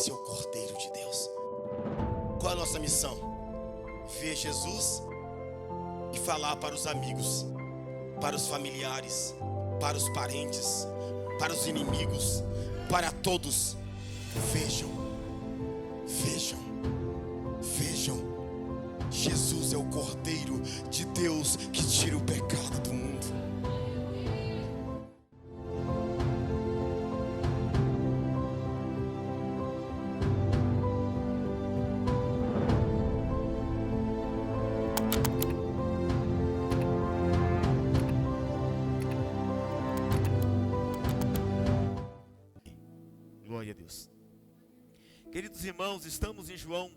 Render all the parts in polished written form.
Esse é o Cordeiro de Deus. Qual é a nossa missão? Ver Jesus e falar para os amigos, para os familiares, para os parentes, para os inimigos, para todos. Vejam, vejam, vejam. Jesus é o Cordeiro de Deus que tira o pecado do mundo. Glória a Deus. Queridos irmãos, estamos em João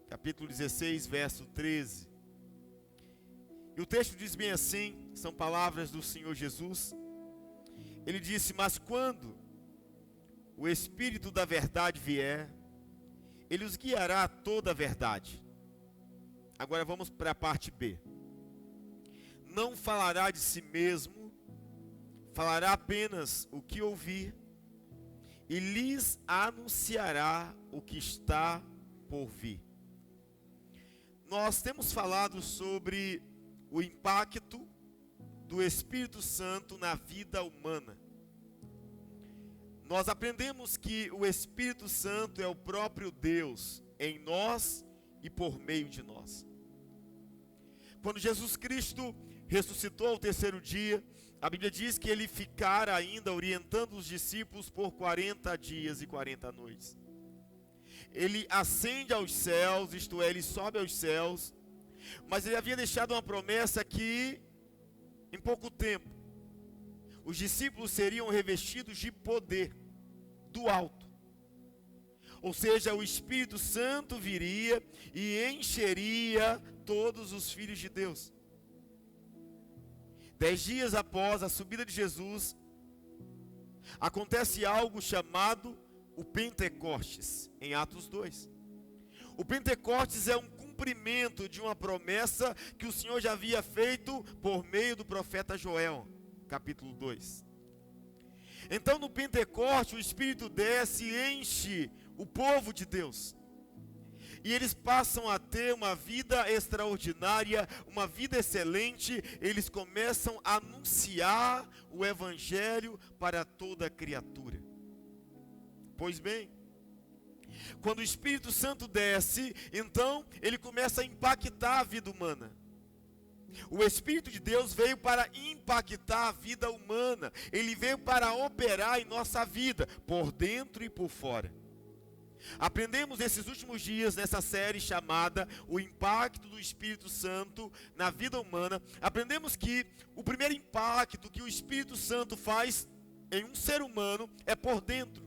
capítulo 16, verso 13. E o texto diz bem assim, são palavras do Senhor Jesus. Ele disse: mas quando o Espírito da verdade vier, ele os guiará a toda a verdade. Agora vamos para a parte B. Não falará de si mesmo, falará apenas o que ouvir, e lhes anunciará o que está por vir. Nós temos falado sobre o impacto do Espírito Santo na vida humana. Nós aprendemos que o Espírito Santo é o próprio Deus em nós e por meio de nós. Quando Jesus Cristo ressuscitou ao terceiro dia, a Bíblia diz que ele ficara ainda orientando os discípulos por 40 dias e 40 noites. Ele ascende aos céus, isto é, ele sobe aos céus, mas ele havia deixado uma promessa que, em pouco tempo, os discípulos seriam revestidos de poder do alto. Ou seja, o Espírito Santo viria e encheria todos os filhos de Deus. 10 dias após a subida de Jesus, acontece algo chamado o Pentecostes, em Atos 2. O Pentecostes é um cumprimento de uma promessa que o Senhor já havia feito por meio do profeta Joel, capítulo 2. Então no Pentecostes o Espírito desce e enche o povo de Deus. E eles passam a ter uma vida extraordinária, uma vida excelente. Eles começam a anunciar o Evangelho para toda criatura. Pois bem, quando o Espírito Santo desce, então ele começa a impactar a vida humana. O Espírito de Deus veio para impactar a vida humana. Ele veio para operar em nossa vida, por dentro e por fora. Aprendemos nesses últimos dias, nessa série chamada O Impacto do Espírito Santo na Vida Humana, aprendemos que o primeiro impacto que o Espírito Santo faz em um ser humano é por dentro.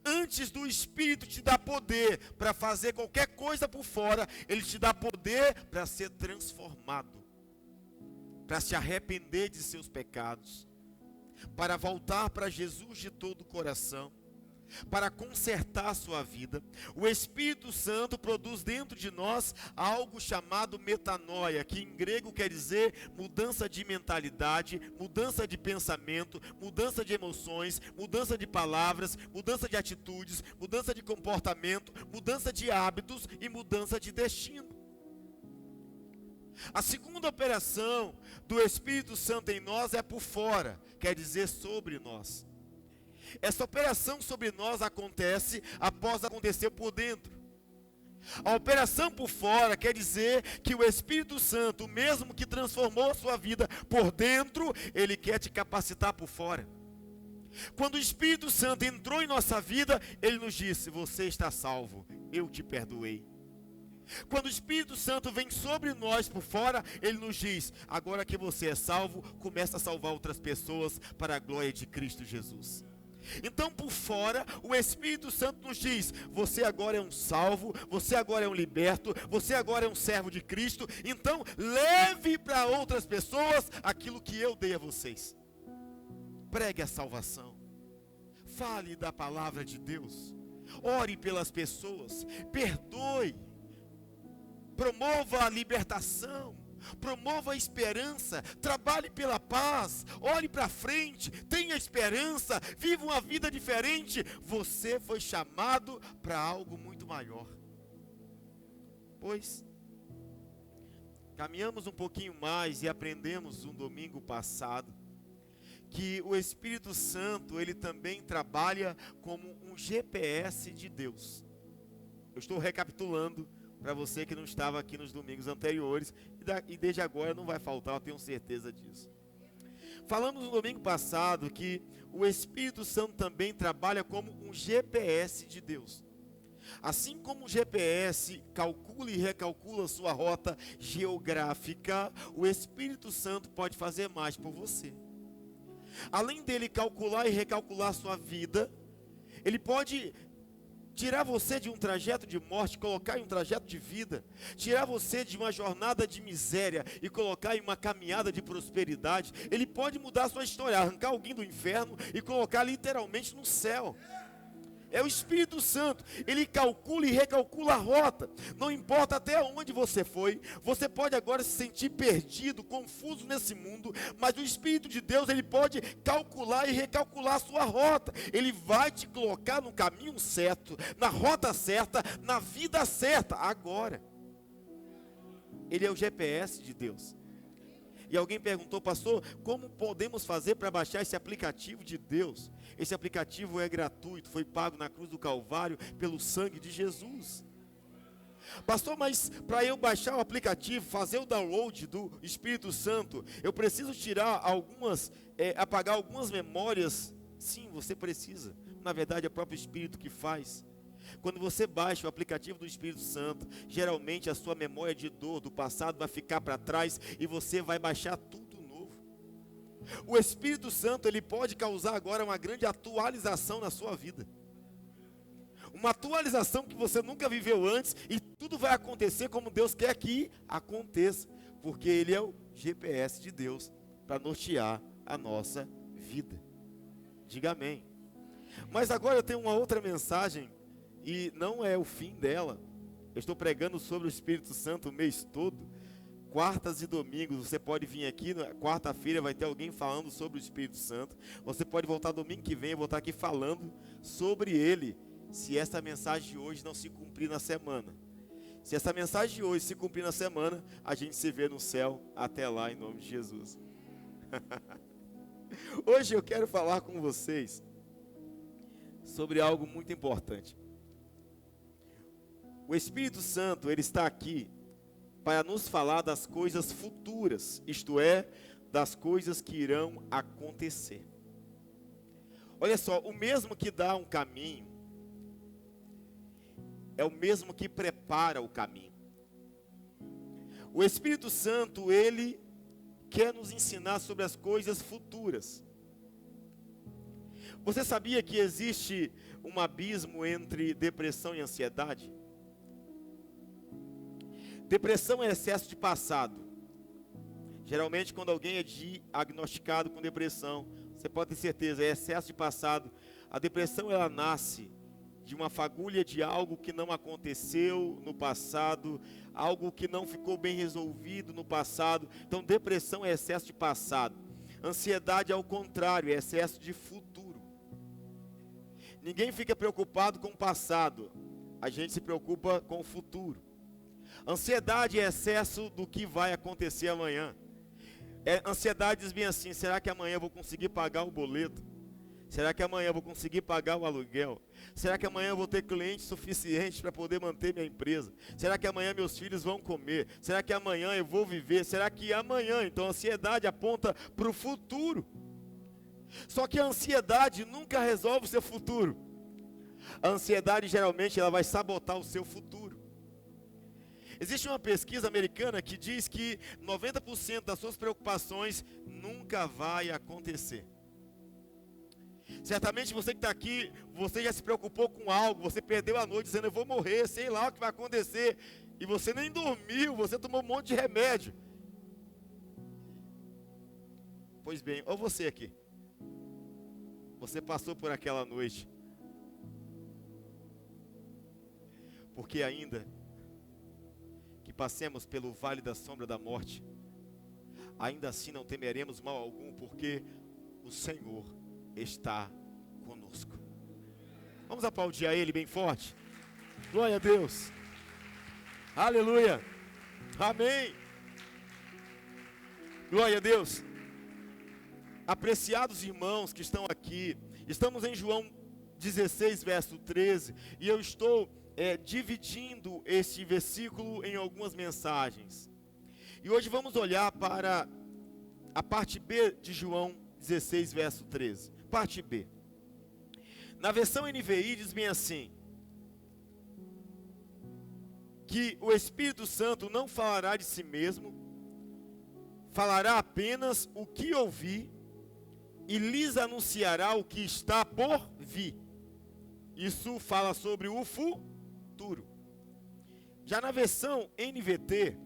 Antes do Espírito te dar poder para fazer qualquer coisa por fora, ele te dá poder para ser transformado, para se arrepender de seus pecados, para voltar para Jesus de todo o coração, para consertar a sua vida. O Espírito Santo produz dentro de nós algo chamado metanoia, que em grego quer dizer mudança de mentalidade, mudança de pensamento, mudança de emoções, mudança de palavras, mudança de atitudes, mudança de comportamento, mudança de hábitos e mudança de destino. A segunda operação do Espírito Santo em nós é por fora, quer dizer sobre nós. Essa operação sobre nós acontece após acontecer por dentro. A operação por fora quer dizer que o Espírito Santo, mesmo que transformou a sua vida por dentro, ele quer te capacitar por fora. Quando o Espírito Santo entrou em nossa vida, ele nos disse: você está salvo, eu te perdoei. Quando o Espírito Santo vem sobre nós por fora, ele nos diz: agora que você é salvo, começa a salvar outras pessoas para a glória de Cristo Jesus. Então por fora, o Espírito Santo nos diz: você agora é um salvo, você agora é um liberto, você agora é um servo de Cristo, então leve para outras pessoas aquilo que eu dei a vocês. Pregue a salvação, fale da palavra de Deus, ore pelas pessoas, perdoe, promova a libertação, promova a esperança, trabalhe pela paz, olhe para frente, tenha esperança, viva uma vida diferente. Você foi chamado para algo muito maior. Pois, caminhamos um pouquinho mais e aprendemos um domingo passado que o Espírito Santo, ele também trabalha como um GPS de Deus. Eu estou recapitulando para você que não estava aqui nos domingos anteriores, e desde agora não vai faltar, eu tenho certeza disso. Falamos no domingo passado que o Espírito Santo também trabalha como um GPS de Deus. Assim como o GPS calcula e recalcula sua rota geográfica, o Espírito Santo pode fazer mais por você. Além dele calcular e recalcular sua vida, ele pode tirar você de um trajeto de morte, colocar em um trajeto de vida, tirar você de uma jornada de miséria e colocar em uma caminhada de prosperidade. Ele pode mudar a sua história, arrancar alguém do inferno e colocar literalmente no céu. É o Espírito Santo, ele calcula e recalcula a rota. Não importa até onde você foi, você pode agora se sentir perdido, confuso nesse mundo, mas o Espírito de Deus, ele pode calcular e recalcular a sua rota. Ele vai te colocar no caminho certo, na rota certa, na vida certa, agora. Ele é o GPS de Deus. E alguém perguntou, pastor, como podemos fazer para baixar esse aplicativo de Deus? Esse aplicativo é gratuito, foi pago na cruz do Calvário pelo sangue de Jesus. Pastor, mas para eu baixar o aplicativo, fazer o download do Espírito Santo, eu preciso tirar apagar algumas memórias? Sim, você precisa. Na verdade, é o próprio Espírito que faz. Quando você baixa o aplicativo do Espírito Santo, geralmente a sua memória de dor do passado vai ficar para trás e você vai baixar tudo novo. O Espírito Santo, ele pode causar agora uma grande atualização na sua vida. Uma atualização que você nunca viveu antes e tudo vai acontecer como Deus quer que aconteça, porque ele é o GPS de Deus para nortear a nossa vida. Diga amém. Mas agora eu tenho uma outra mensagem. E não é o fim dela. Eu estou pregando sobre o Espírito Santo o mês todo. Quartas e domingos, você pode vir aqui, quarta-feira vai ter alguém falando sobre o Espírito Santo. Você pode voltar domingo que vem, eu vou estar aqui falando sobre ele. Se essa mensagem de hoje não se cumprir na semana. Se essa mensagem de hoje se cumprir na semana, a gente se vê no céu. Até lá, em nome de Jesus. Hoje eu quero falar com vocês sobre algo muito importante. O Espírito Santo, ele está aqui para nos falar das coisas futuras, isto é, das coisas que irão acontecer. Olha só, o mesmo que dá um caminho, é o mesmo que prepara o caminho. O Espírito Santo, ele quer nos ensinar sobre as coisas futuras. Você sabia que existe um abismo entre depressão e ansiedade? Depressão é excesso de passado. Geralmente quando alguém é diagnosticado com depressão, você pode ter certeza, é excesso de passado. A depressão, ela nasce de uma fagulha de algo que não aconteceu no passado, algo que não ficou bem resolvido no passado. Então depressão é excesso de passado. Ansiedade, ao contrário, é excesso de futuro. Ninguém fica preocupado com o passado, a gente se preocupa com o futuro. Ansiedade é excesso do que vai acontecer amanhã. Ansiedade diz bem assim, será que amanhã eu vou conseguir pagar o boleto? Será que amanhã eu vou conseguir pagar o aluguel? Será que amanhã eu vou ter clientes suficientes para poder manter minha empresa? Será que amanhã meus filhos vão comer? Será que amanhã eu vou viver? Será que amanhã? Então a ansiedade aponta para o futuro. Só que a ansiedade nunca resolve o seu futuro. A ansiedade geralmente ela vai sabotar o seu futuro. Existe uma pesquisa americana que diz que 90% das suas preocupações nunca vai acontecer. Certamente você que está aqui, você já se preocupou com algo, você perdeu a noite dizendo eu vou morrer, sei lá o que vai acontecer. E você nem dormiu, você tomou um monte de remédio. Pois bem, ou você aqui, você passou por aquela noite. Porque ainda que passemos pelo vale da sombra da morte, ainda assim não temeremos mal algum, porque o Senhor está conosco. Vamos aplaudir a Ele bem forte. Glória a Deus. Aleluia. Amém. Glória a Deus. Apreciados irmãos que estão aqui, estamos em João 16, verso 13, e eu estou dividindo este versículo em algumas mensagens. E hoje vamos olhar para a parte B de João 16, verso 13. Parte B. Na versão NVI diz bem assim: que o Espírito Santo não falará de si mesmo, falará apenas o que ouvir e lhes anunciará o que está por vir. Isso fala sobre o futuro. Já na versão NVT,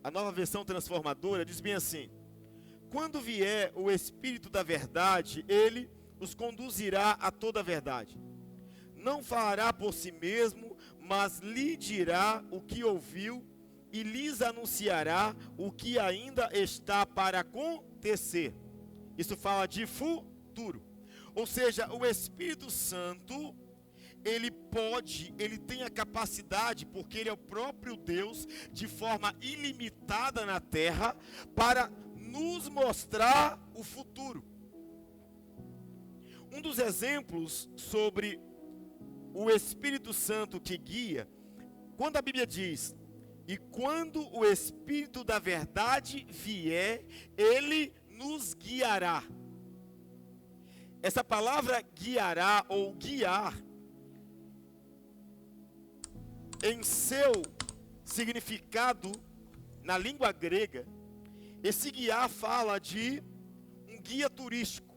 a nova versão transformadora, diz bem assim: quando vier o Espírito da verdade, ele os conduzirá a toda a verdade. Não falará por si mesmo, mas lhe dirá o que ouviu e lhes anunciará o que ainda está para acontecer. Isso fala de futuro. Ou seja, o Espírito Santo, ele tem a capacidade, porque ele é o próprio Deus, de forma ilimitada na terra, para nos mostrar o futuro. Um dos exemplos sobre o Espírito Santo que guia, quando a Bíblia diz: e quando o Espírito da verdade vier, ele nos guiará. Essa palavra guiará ou guiar, em seu significado na língua grega, esse guiar fala de um guia turístico.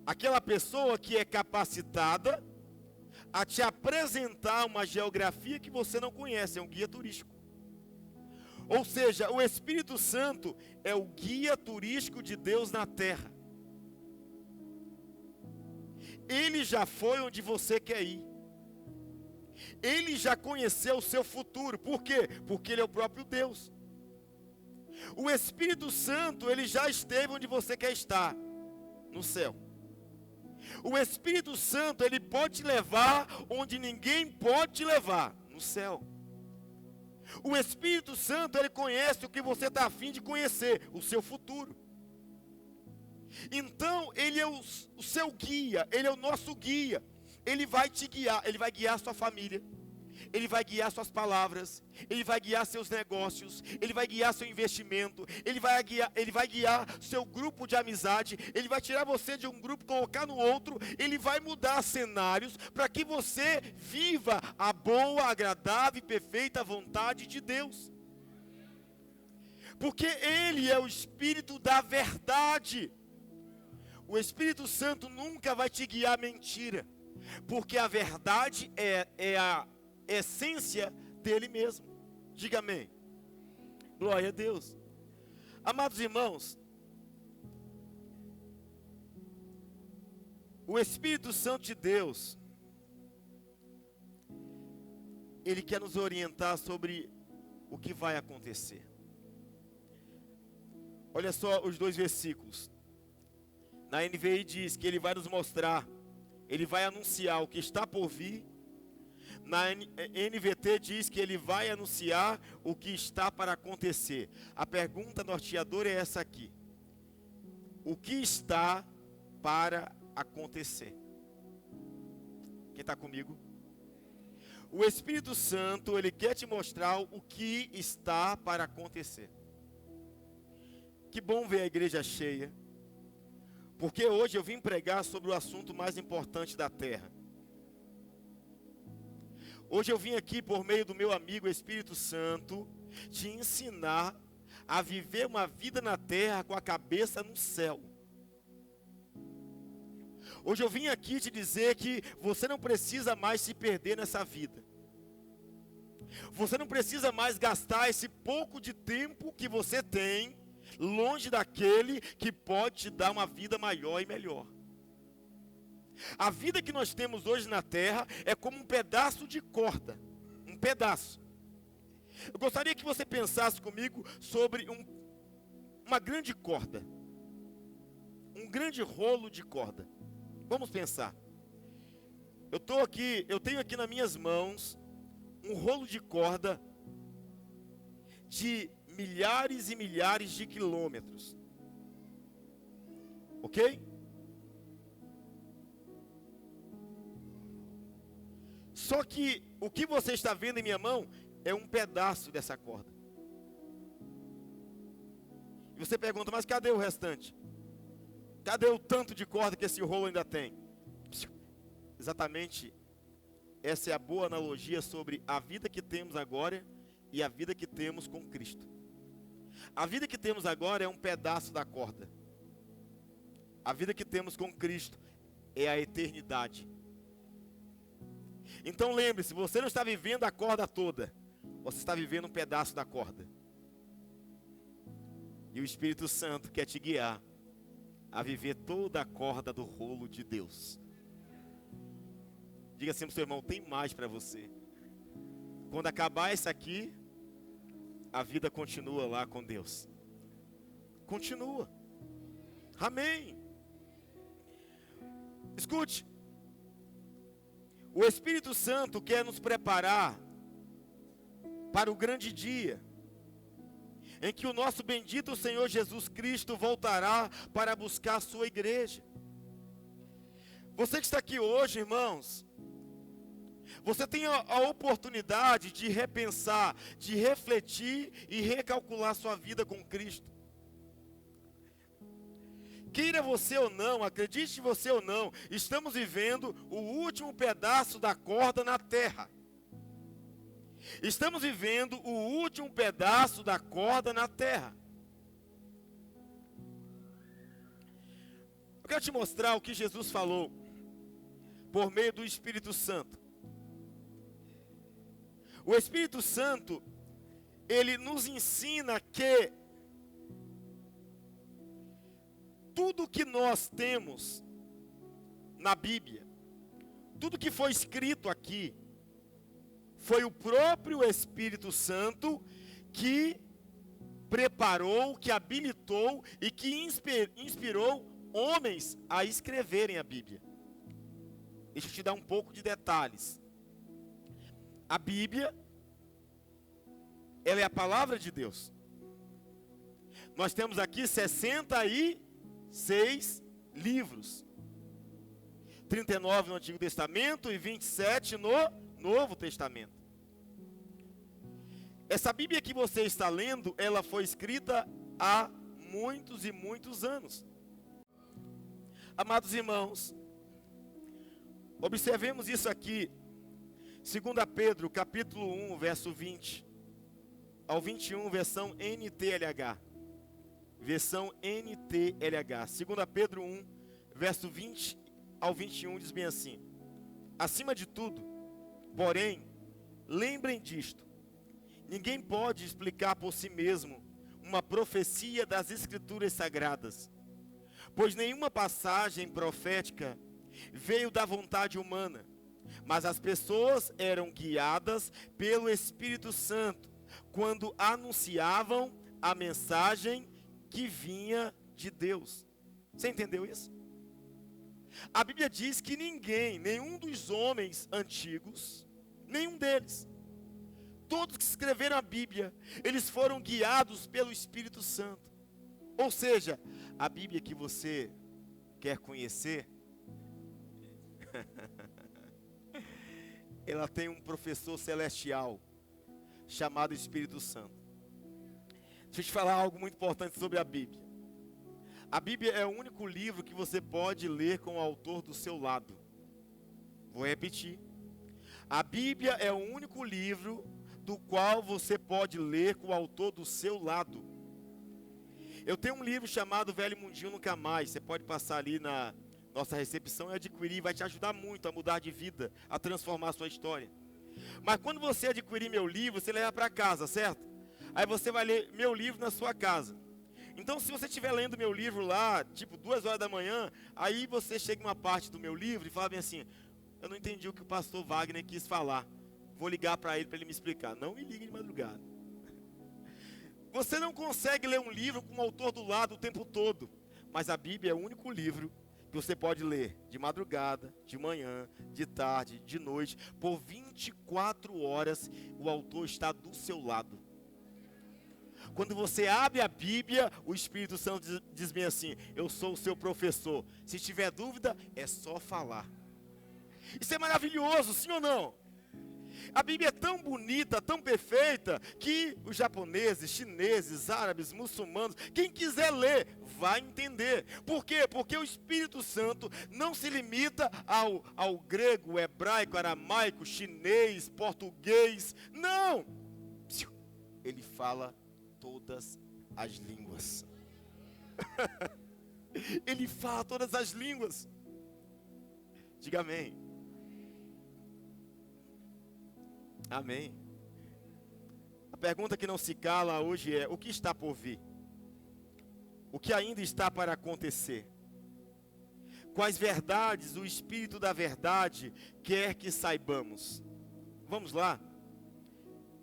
Aquela pessoa que é capacitada a te apresentar uma geografia que você não conhece, é um guia turístico. Ou seja, o Espírito Santo é o guia turístico de Deus na terra. Ele já foi onde você quer ir. Ele já conheceu o seu futuro. Por quê? Porque ele é o próprio Deus. O Espírito Santo, ele já esteve onde você quer estar, no céu. O Espírito Santo, ele pode te levar onde ninguém pode te levar, no céu. O Espírito Santo, ele conhece o que você está a fim de conhecer, o seu futuro. Então, ele é o seu guia, ele é o nosso guia. Ele vai te guiar, ele vai guiar a sua família. Ele vai guiar suas palavras, ele vai guiar seus negócios, ele vai guiar seu investimento, ele vai guiar seu grupo de amizade, ele vai tirar você de um grupo, colocar no outro, ele vai mudar cenários para que você viva a boa, agradável e perfeita vontade de Deus. Porque ele é o Espírito da verdade. O Espírito Santo nunca vai te guiar mentira, porque a verdade é a essência dele mesmo. Diga amém. Glória a Deus. Amados irmãos, o Espírito Santo de Deus, ele quer nos orientar sobre o que vai acontecer. Olha só os dois versículos. Na NVI diz que ele vai nos mostrar, ele vai anunciar o que está por vir. Na NVT diz que ele vai anunciar o que está para acontecer. A pergunta norteadora é essa aqui: o que está para acontecer? Quem está comigo? O Espírito Santo, ele quer te mostrar o que está para acontecer. Que bom ver a igreja cheia, porque hoje eu vim pregar sobre o assunto mais importante da terra. Hoje eu vim aqui por meio do meu amigo Espírito Santo te ensinar a viver uma vida na terra com a cabeça no céu. Hoje eu vim aqui te dizer que você não precisa mais se perder nessa vida. Você não precisa mais gastar esse pouco de tempo que você tem longe daquele que pode te dar uma vida maior e melhor. A vida que nós temos hoje na terra é como um pedaço de corda. Um pedaço. Eu gostaria que você pensasse comigo sobre uma grande corda. Um grande rolo de corda. Vamos pensar. Eu tenho aqui nas minhas mãos um rolo de corda de milhares e milhares de quilômetros. Ok? Só que o que você está vendo em minha mão é um pedaço dessa corda. E você pergunta, mas cadê o restante? Cadê o tanto de corda que esse rolo ainda tem? Exatamente, essa é a boa analogia sobre a vida que temos agora e a vida que temos com Cristo. A vida que temos agora é um pedaço da corda. A vida que temos com Cristo é a eternidade. Então lembre-se, você não está vivendo a corda toda, você está vivendo um pedaço da corda. E o Espírito Santo quer te guiar a viver toda a corda do rolo de Deus. Diga assim para o seu irmão, tem mais para você. Quando acabar isso aqui, a vida continua lá com Deus. Continua. Amém. Escute. O Espírito Santo quer nos preparar para o grande dia em que o nosso bendito Senhor Jesus Cristo voltará para buscar a sua igreja. Você que está aqui hoje, irmãos, você tem a oportunidade de repensar, de refletir e recalcular sua vida com Cristo. Queira você ou não, acredite você ou não, estamos vivendo o último pedaço da corda na terra. Estamos vivendo o último pedaço da corda na terra. Eu quero te mostrar o que Jesus falou por meio do Espírito Santo. O Espírito Santo, ele nos ensina que tudo que nós temos na Bíblia, tudo que foi escrito aqui, foi o próprio Espírito Santo que preparou, que habilitou e que inspirou homens a escreverem a Bíblia. Deixa eu te dar um pouco de detalhes. A Bíblia, ela é a palavra de Deus. Nós temos aqui 66 livros. 39 no Antigo Testamento e 27 no Novo Testamento. Essa Bíblia que você está lendo, ela foi escrita há muitos e muitos anos. Amados irmãos, observemos isso aqui. 2 Pedro, capítulo 1, verso 20 ao 21, versão NTLH. Versão NTLH. 2 Pedro 1, verso 20 ao 21, diz bem assim: acima de tudo, porém, lembrem disto: ninguém pode explicar por si mesmo uma profecia das Escrituras Sagradas, pois nenhuma passagem profética veio da vontade humana, mas as pessoas eram guiadas pelo Espírito Santo quando anunciavam a mensagem que vinha de Deus. Você entendeu isso? A Bíblia diz que ninguém, nenhum dos homens antigos, nenhum deles, todos que escreveram a Bíblia, eles foram guiados pelo Espírito Santo. Ou seja, a Bíblia que você quer conhecer, ela tem um professor celestial chamado Espírito Santo. Deixa eu te falar algo muito importante sobre a Bíblia. A Bíblia é o único livro que você pode ler com o autor do seu lado. Vou repetir. A Bíblia é o único livro do qual você pode ler com o autor do seu lado. Eu tenho um livro chamado Velho Mundinho Nunca Mais. Você pode passar ali na nossa recepção e adquirir. Vai te ajudar muito a mudar de vida, a transformar a sua história. Mas quando você adquirir meu livro, você leva para casa, certo? Aí você vai ler meu livro na sua casa. Então, se você estiver lendo meu livro lá, tipo 2 horas da manhã, aí você chega em uma parte do meu livro e fala bem assim: eu não entendi o que o pastor Wagner quis falar. Vou ligar para ele me explicar. Não me ligue de madrugada. Você não consegue ler um livro com o autor do lado o tempo todo. Mas a Bíblia é o único livro que você pode ler de madrugada, de manhã, de tarde, de noite. Por 24 horas o autor está do seu lado. Quando você abre a Bíblia, o Espírito Santo diz bem assim: eu sou o seu professor. Se tiver dúvida, é só falar. Isso é maravilhoso, sim ou não? A Bíblia é tão bonita, tão perfeita, que os japoneses, chineses, árabes, muçulmanos, quem quiser ler, vai entender. Por quê? Porque o Espírito Santo não se limita ao grego, hebraico, aramaico, chinês, português. Não! Ele fala todas as línguas. Ele fala todas as línguas. Diga amém. Amém. A pergunta que não se cala hoje é: o que está por vir? O que ainda está para acontecer? Quais verdades o Espírito da verdade quer que saibamos? Vamos lá.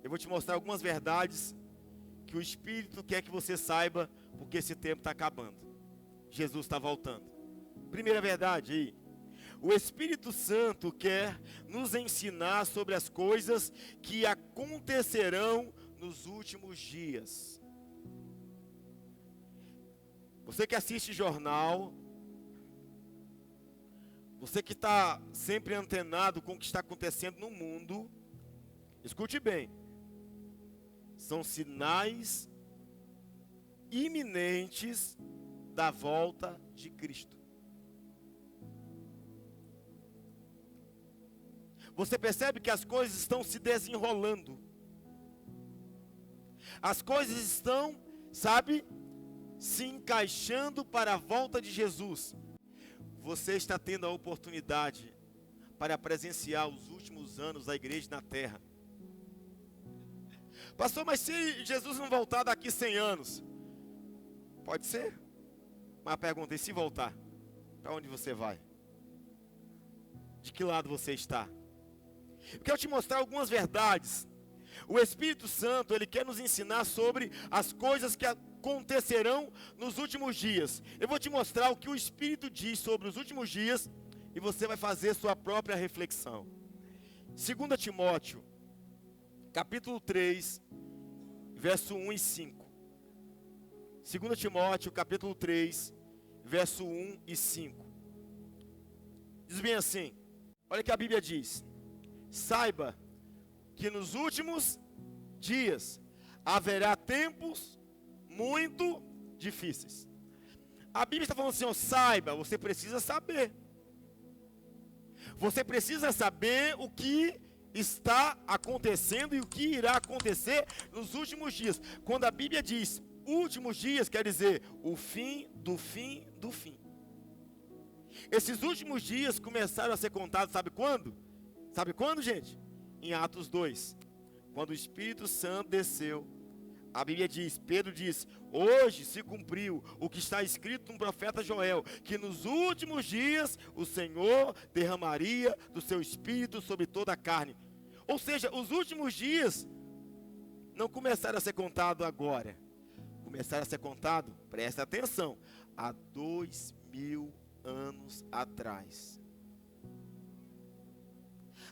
Eu vou te mostrar algumas verdades que o Espírito quer que você saiba, porque esse tempo está acabando. Jesus está voltando. Primeira verdade aí: o Espírito Santo quer nos ensinar sobre as coisas que acontecerão nos últimos dias. Você que assiste jornal, você que está sempre antenado com o que está acontecendo no mundo, escute bem. São sinais iminentes da volta de Cristo. Você percebe que as coisas estão se desenrolando. As coisas estão, se encaixando para a volta de Jesus. Você está tendo a oportunidade para presenciar os últimos anos da igreja na terra. Pastor, mas se Jesus não voltar daqui 100 anos? Pode ser. Mas pergunta: e se voltar? Para onde você vai? De que lado você está? Eu quero te mostrar algumas verdades. O Espírito Santo, ele quer nos ensinar sobre as coisas que acontecerão nos últimos dias. Eu vou te mostrar o que o Espírito diz sobre os últimos dias e você vai fazer sua própria reflexão. 2 Timóteo, capítulo 3, verso 1 e 5. 2 Timóteo, capítulo 3, verso 1 e 5. Diz bem assim: olha o que a Bíblia diz: saiba que nos últimos dias haverá tempos muito difíceis. A Bíblia está falando assim: ó, saiba, você precisa saber. Você precisa saber o que está acontecendo e o que irá acontecer nos últimos dias. Quando a Bíblia diz últimos dias, quer dizer o fim do fim do fim. Esses últimos dias começaram a ser contados, sabe quando? Sabe quando, gente? Em Atos 2, quando o Espírito Santo desceu. A Bíblia diz, Pedro diz: hoje se cumpriu o que está escrito no profeta Joel, que nos últimos dias o Senhor derramaria do seu Espírito sobre toda a carne. Ou seja, os últimos dias não começaram a ser contados agora. Começaram a ser contados, presta atenção, há 2000 anos atrás.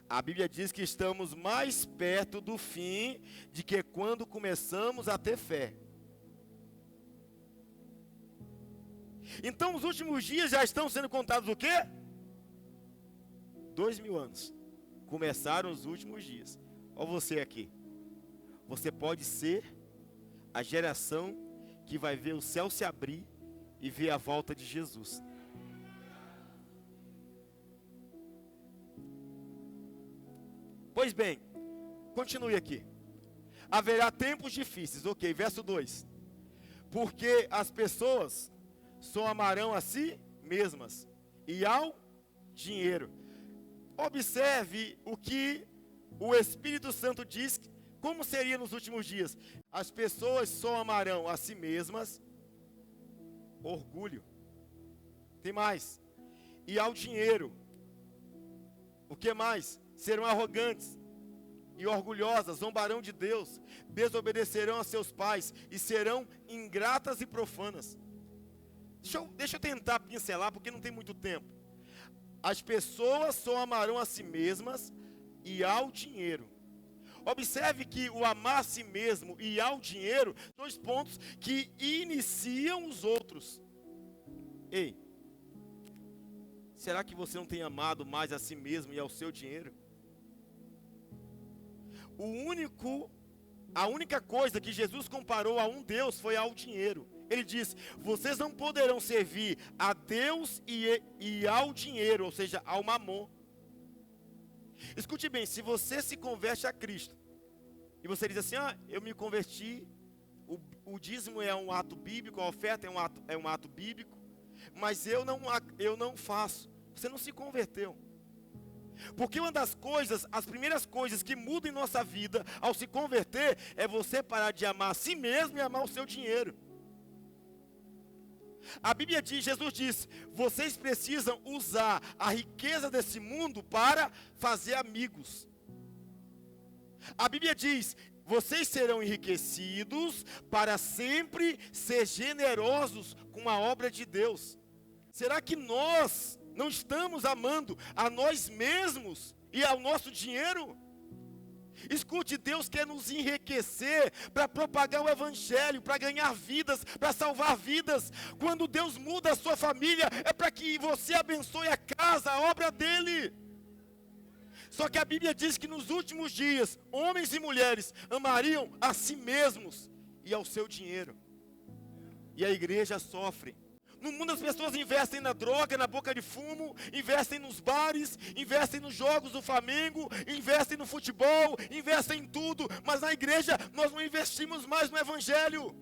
A Bíblia diz que estamos mais perto do fim de que quando começamos a ter fé. Então os últimos dias já estão sendo contados o quê? 2000 anos. Começaram os últimos dias. Olha você aqui. Você pode ser a geração que vai ver o céu se abrir e ver a volta de Jesus. Pois bem, continue aqui. Haverá tempos difíceis, ok, verso 2. Porque as pessoas só amarão a si mesmas e ao dinheiro. Observe o que o Espírito Santo diz, como seria nos últimos dias. As pessoas só amarão a si mesmas orgulho. Tem mais. E ao dinheiro. O que mais? Serão arrogantes e orgulhosas, zombarão de Deus, desobedecerão a seus pais e serão ingratas e profanas. Deixa eu tentar pincelar, porque não tem muito tempo. As pessoas só amarão a si mesmas e ao dinheiro. Observe que o amar a si mesmo e ao dinheiro, dois pontos que iniciam os outros. Ei, será que você não tem amado mais a si mesmo e ao seu dinheiro? A única coisa que Jesus comparou a um Deus foi ao dinheiro. Ele diz: vocês não poderão servir a Deus e ao dinheiro, ou seja, ao mamon. Escute bem, se você se converte a Cristo, e você diz assim: eu me converti, o dízimo é um ato bíblico, a oferta é um ato bíblico, mas eu não faço. Você não se converteu. Porque uma das coisas, as primeiras coisas que mudam em nossa vida ao se converter, é você parar de amar a si mesmo e amar o seu dinheiro. A Bíblia diz, Jesus diz: vocês precisam usar a riqueza desse mundo para fazer amigos. A Bíblia diz: vocês serão enriquecidos para sempre ser generosos com a obra de Deus. Será que nós não estamos amando a nós mesmos e ao nosso dinheiro? Escute, Deus quer nos enriquecer para propagar o Evangelho, para ganhar vidas, para salvar vidas. Quando Deus muda a sua família, é para que você abençoe a casa, a obra dEle. Só que a Bíblia diz que nos últimos dias, homens e mulheres amariam a si mesmos e ao seu dinheiro. E a igreja sofre. No mundo as pessoas investem na droga, na boca de fumo, investem nos bares, investem nos jogos do Flamengo, investem no futebol, investem em tudo. Mas na igreja nós não investimos mais no Evangelho.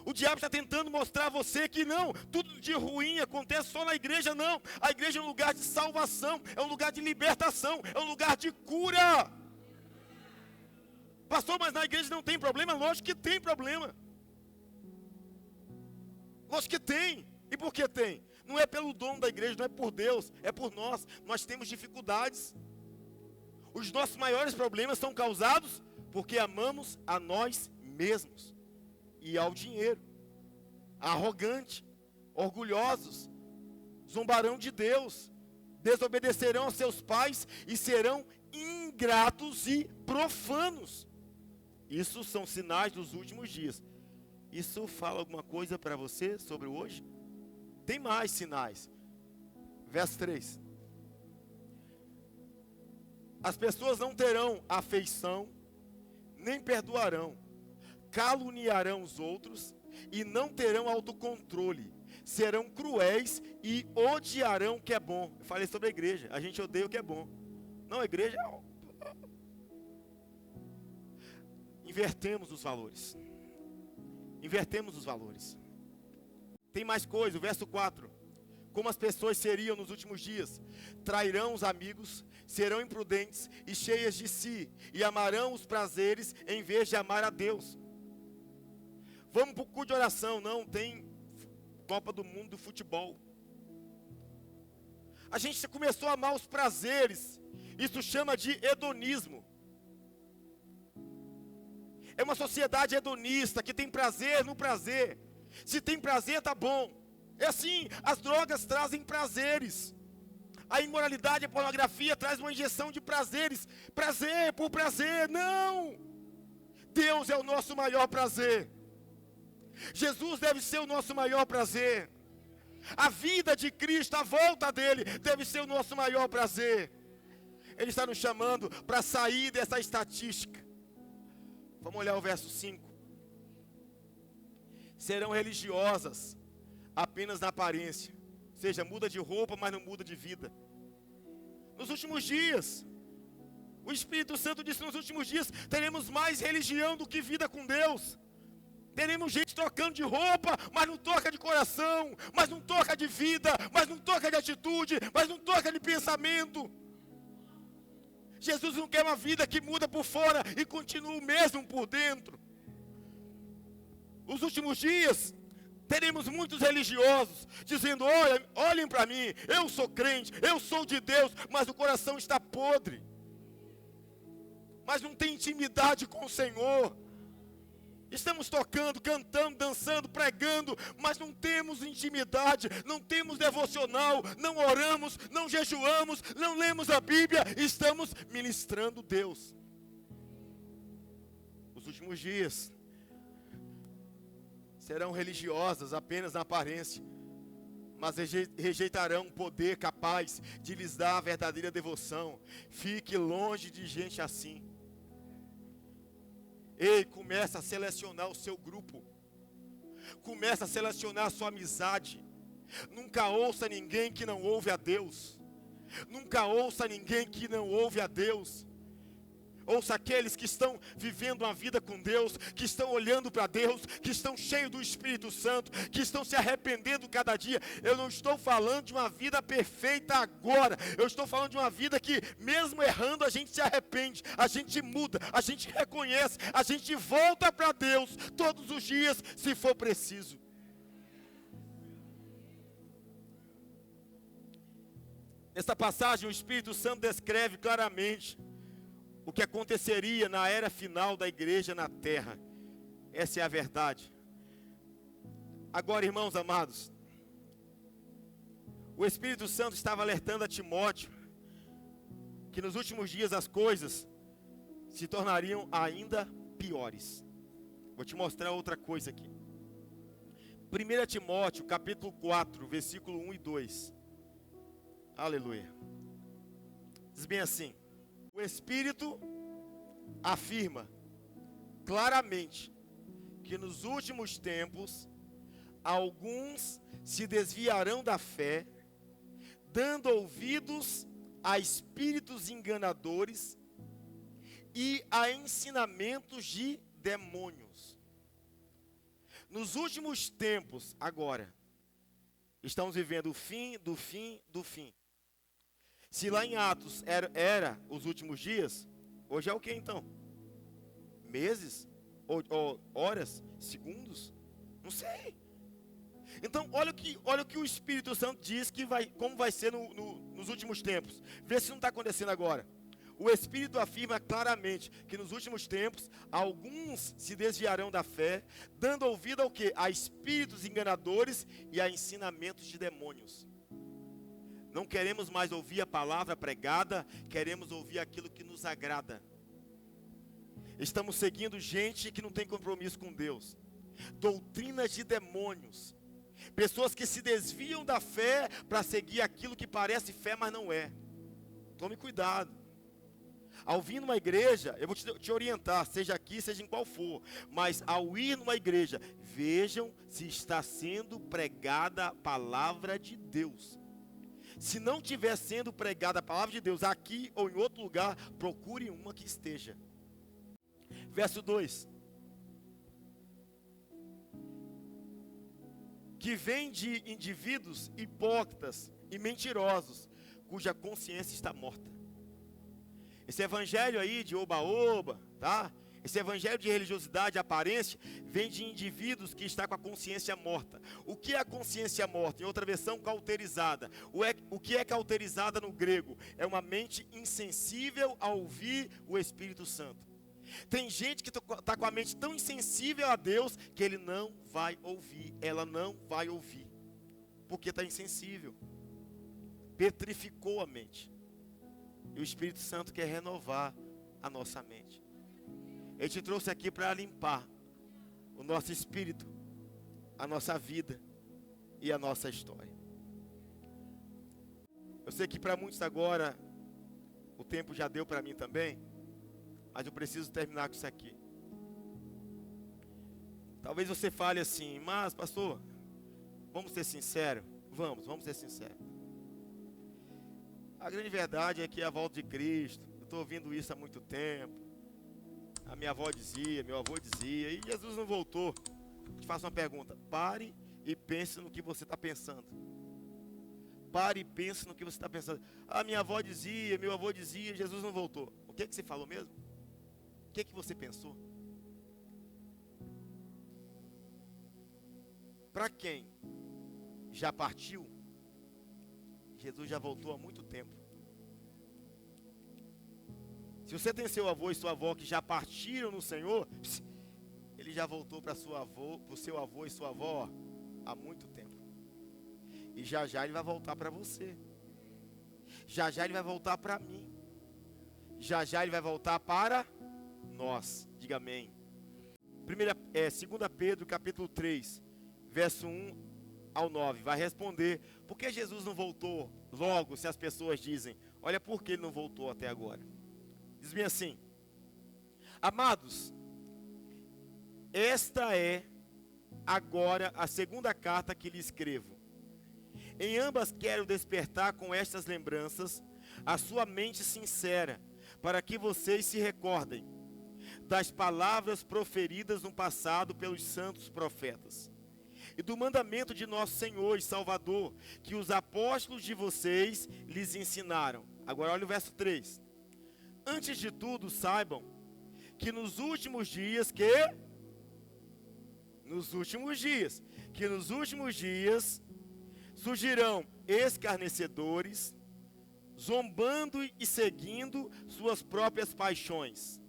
O diabo está tentando mostrar a você que não, tudo de ruim acontece só na igreja, não. A igreja é um lugar de salvação, é um lugar de libertação, é um lugar de cura. Pastor, mas na igreja não tem problema? Lógico que tem problema. Lógico que tem. E por que tem? Não é pelo dono da igreja, não é por Deus, é por nós. Nós temos dificuldades. Os nossos maiores problemas são causados porque amamos a nós mesmos e ao dinheiro. Arrogante, orgulhosos, zombarão de Deus, desobedecerão aos seus pais e serão ingratos e profanos. Isso são sinais dos últimos dias. Isso fala alguma coisa para você sobre o hoje? Tem mais sinais. Verso 3. As pessoas não terão afeição, nem perdoarão, caluniarão os outros e não terão autocontrole. Serão cruéis e odiarão o que é bom. Eu falei sobre a igreja. A gente odeia o que é bom. Não, a igreja... Invertemos os valores. Invertemos os valores. Tem mais coisa, o verso 4. Como as pessoas seriam nos últimos dias: trairão os amigos, serão imprudentes e cheias de si, e amarão os prazeres em vez de amar a Deus. Vamos para o culto de oração. Não, tem Copa do Mundo do futebol. A gente começou a amar os prazeres. Isso chama de hedonismo. É uma sociedade hedonista que tem prazer no prazer. Se tem prazer, tá bom. É assim, as drogas trazem prazeres. A imoralidade, a pornografia traz uma injeção de prazeres. Prazer por prazer, não. Deus é o nosso maior prazer. Jesus deve ser o nosso maior prazer. A vida de Cristo, a volta dele, deve ser o nosso maior prazer. Ele está nos chamando para sair dessa estatística. Vamos olhar o verso 5. Serão religiosas apenas na aparência. Ou seja, muda de roupa, mas não muda de vida. Nos últimos dias, o Espírito Santo disse: nos últimos dias teremos mais religião do que vida com Deus. Teremos gente trocando de roupa, mas não troca de coração, mas não troca de vida, mas não troca de atitude, mas não troca de pensamento. Jesus não quer uma vida que muda por fora e continua o mesmo por dentro. Os últimos dias, teremos muitos religiosos dizendo: olhem para mim, eu sou crente, eu sou de Deus, mas o coração está podre. Mas não tem intimidade com o Senhor. Estamos tocando, cantando, dançando, pregando, mas não temos intimidade, não temos devocional, não oramos, não jejuamos, não lemos a Bíblia, estamos ministrando Deus. Os últimos dias serão religiosas apenas na aparência, mas rejeitarão um poder capaz de lhes dar a verdadeira devoção. Fique longe de gente assim. Ei, começa a selecionar o seu grupo. Começa a selecionar a sua amizade. Nunca ouça ninguém que não ouve a Deus. Nunca ouça ninguém que não ouve a Deus. Ouça aqueles que estão vivendo uma vida com Deus, que estão olhando para Deus, que estão cheios do Espírito Santo, que estão se arrependendo cada dia. Eu não estou falando de uma vida perfeita agora. Eu estou falando de uma vida que, mesmo errando, a gente se arrepende, a gente muda, a gente reconhece, a gente volta para Deus todos os dias, se for preciso. Nesta passagem, o Espírito Santo descreve claramente o que aconteceria na era final da igreja na terra. Essa é a verdade. Agora, irmãos amados, o Espírito Santo estava alertando a Timóteo que nos últimos dias as coisas se tornariam ainda piores. Vou te mostrar outra coisa aqui. 1 Timóteo, capítulo 4, versículo 1 e 2. Aleluia. Diz bem assim: o Espírito afirma claramente que nos últimos tempos alguns se desviarão da fé, dando ouvidos a espíritos enganadores e a ensinamentos de demônios. Nos últimos tempos, agora, estamos vivendo o fim do fim do fim. Se lá em Atos era os últimos dias, hoje é o que então? Meses? Ou horas? Segundos? Não sei. Então, olha o que o Espírito Santo diz que como vai ser nos últimos tempos. Vê se não está acontecendo agora. O Espírito afirma claramente que nos últimos tempos, alguns se desviarão da fé, dando ouvido ao quê? A espíritos enganadores e a ensinamentos de demônios. Não queremos mais ouvir a palavra pregada, queremos ouvir aquilo que nos agrada. Estamos seguindo gente que não tem compromisso com Deus. Doutrinas de demônios. Pessoas que se desviam da fé para seguir aquilo que parece fé, mas não é. Tome cuidado. Ao vir numa igreja, eu vou te orientar, seja aqui, seja em qual for. Mas ao ir numa igreja, vejam se está sendo pregada a palavra de Deus. Se não estiver sendo pregada a palavra de Deus aqui ou em outro lugar, procure uma que esteja. Verso 2. Que vem de indivíduos hipócritas e mentirosos, cuja consciência está morta. Esse evangelho aí de oba-oba, tá? Esse evangelho de religiosidade, aparência, vem de indivíduos que estão com a consciência morta. O que é a consciência morta? Em outra versão, cauterizada. O que é cauterizada no grego? É uma mente insensível a ouvir o Espírito Santo. Tem gente que está com a mente tão insensível a Deus que ele não vai ouvir, ela não vai ouvir, porque está insensível. Petrificou a mente. E o Espírito Santo quer renovar a nossa mente. Ele te trouxe aqui para limpar o nosso espírito, a nossa vida e a nossa história. Eu sei que para muitos agora, o tempo já deu para mim também, mas eu preciso terminar com isso aqui. Talvez você fale assim: mas pastor, vamos ser sinceros? Vamos ser sinceros. A grande verdade é que a volta de Cristo, eu estou ouvindo isso há muito tempo. A minha avó dizia, meu avô dizia, e Jesus não voltou. Eu te faço uma pergunta: pare e pense no que você está pensando. Pare e pense no que você está pensando. A minha avó dizia, meu avô dizia, Jesus não voltou. O que você falou mesmo? O que você pensou? para quem já partiu, Jesus já voltou há muito tempo. Se você tem seu avô e sua avó que já partiram no Senhor, ele já voltou para o seu avô e sua avó há muito tempo. E já já ele vai voltar para você. Já já ele vai voltar para mim. Já já ele vai voltar para nós. Diga amém. 2 Pedro capítulo 3, verso 1 ao 9. Vai responder: por que Jesus não voltou logo, se as pessoas dizem? Olha por que ele não voltou até agora. Diz bem assim: amados, esta é agora a segunda carta que lhe escrevo. Em ambas quero despertar com estas lembranças a sua mente sincera, para que vocês se recordem das palavras proferidas no passado pelos santos profetas, e do mandamento de nosso Senhor e Salvador, que os apóstolos de vocês lhes ensinaram. Agora olha o verso 3. Antes de tudo, saibam que nos últimos dias surgirão escarnecedores, zombando e seguindo suas próprias paixões.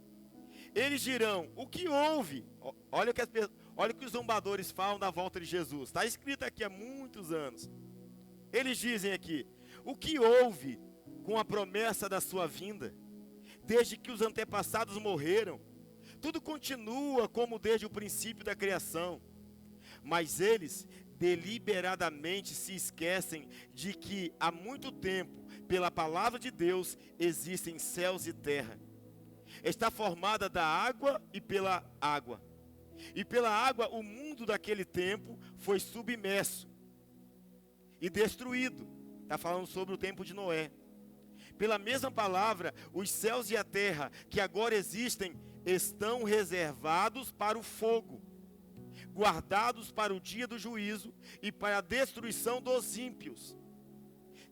Eles dirão: o que houve? Olha o que os zombadores falam da volta de Jesus. Está escrito aqui há muitos anos. Eles dizem aqui: o que houve com a promessa da sua vinda? Desde que os antepassados morreram, tudo continua como desde o princípio da criação. Mas eles deliberadamente se esquecem de que há muito tempo, pela palavra de Deus, existem céus e terra. Está formada da água e pela água. E pela água o mundo daquele tempo foi submerso e destruído. Está falando sobre o tempo de Noé. Pela mesma palavra, os céus e a terra que agora existem estão reservados para o fogo, guardados para o dia do juízo e para a destruição dos ímpios.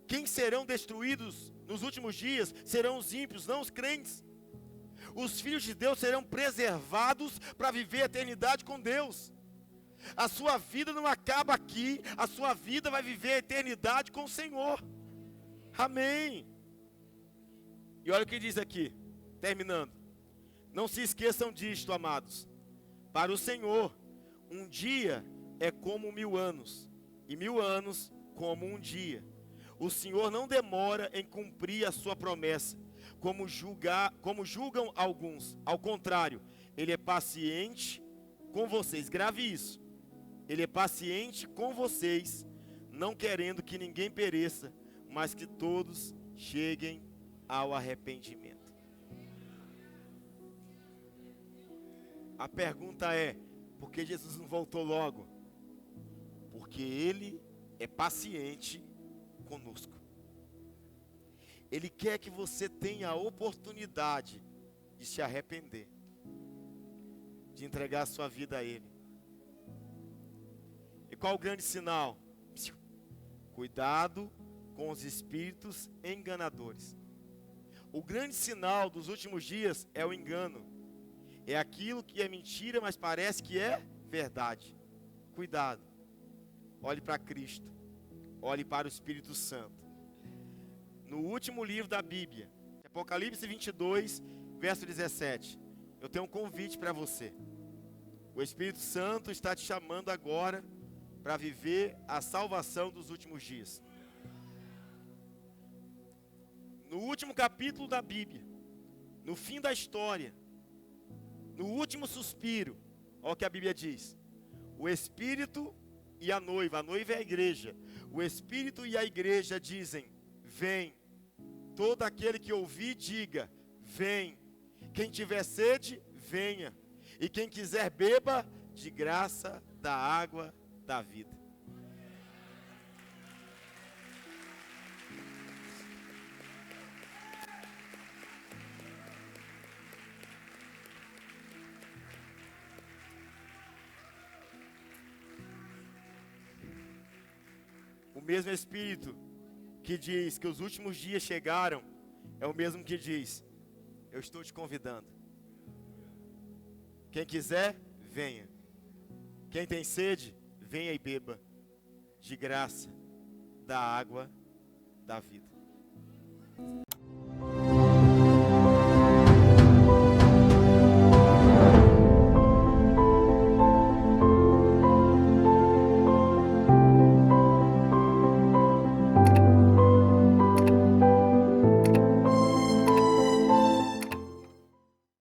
Quem serão destruídos nos últimos dias serão os ímpios, não os crentes. Os filhos de Deus serão preservados para viver a eternidade com Deus. A sua vida não acaba aqui, a sua vida vai viver a eternidade com o Senhor. Amém. E olha o que diz aqui, terminando. Não se esqueçam disto, amados. Para o Senhor, um dia é como 1000 anos, e 1000 anos como um dia. O Senhor não demora em cumprir a sua promessa, como julgam alguns. Ao contrário, Ele é paciente com vocês. Grave isso. Ele é paciente com vocês, não querendo que ninguém pereça, mas que todos cheguem ao arrependimento. A pergunta é: por que Jesus não voltou logo? Porque Ele é paciente conosco. Ele quer que você tenha a oportunidade de se arrepender, de entregar a sua vida a Ele. E qual o grande sinal? Cuidado com os espíritos enganadores. O grande sinal dos últimos dias é o engano. É aquilo que é mentira, mas parece que é verdade. Cuidado. Olhe para Cristo. Olhe para o Espírito Santo. No último livro da Bíblia, Apocalipse 22, verso 17. Eu tenho um convite para você. O Espírito Santo está te chamando agora para viver a salvação dos últimos dias. No último capítulo da Bíblia, no fim da história, no último suspiro, olha o que a Bíblia diz: o Espírito e a noiva é a igreja, o Espírito e a igreja dizem: vem. Todo aquele que ouvir, diga: vem. Quem tiver sede, venha. E quem quiser, beba de graça da água da vida. O mesmo Espírito que diz que os últimos dias chegaram, é o mesmo que diz: eu estou te convidando. Quem quiser, venha. Quem tem sede, venha e beba de graça da água da vida.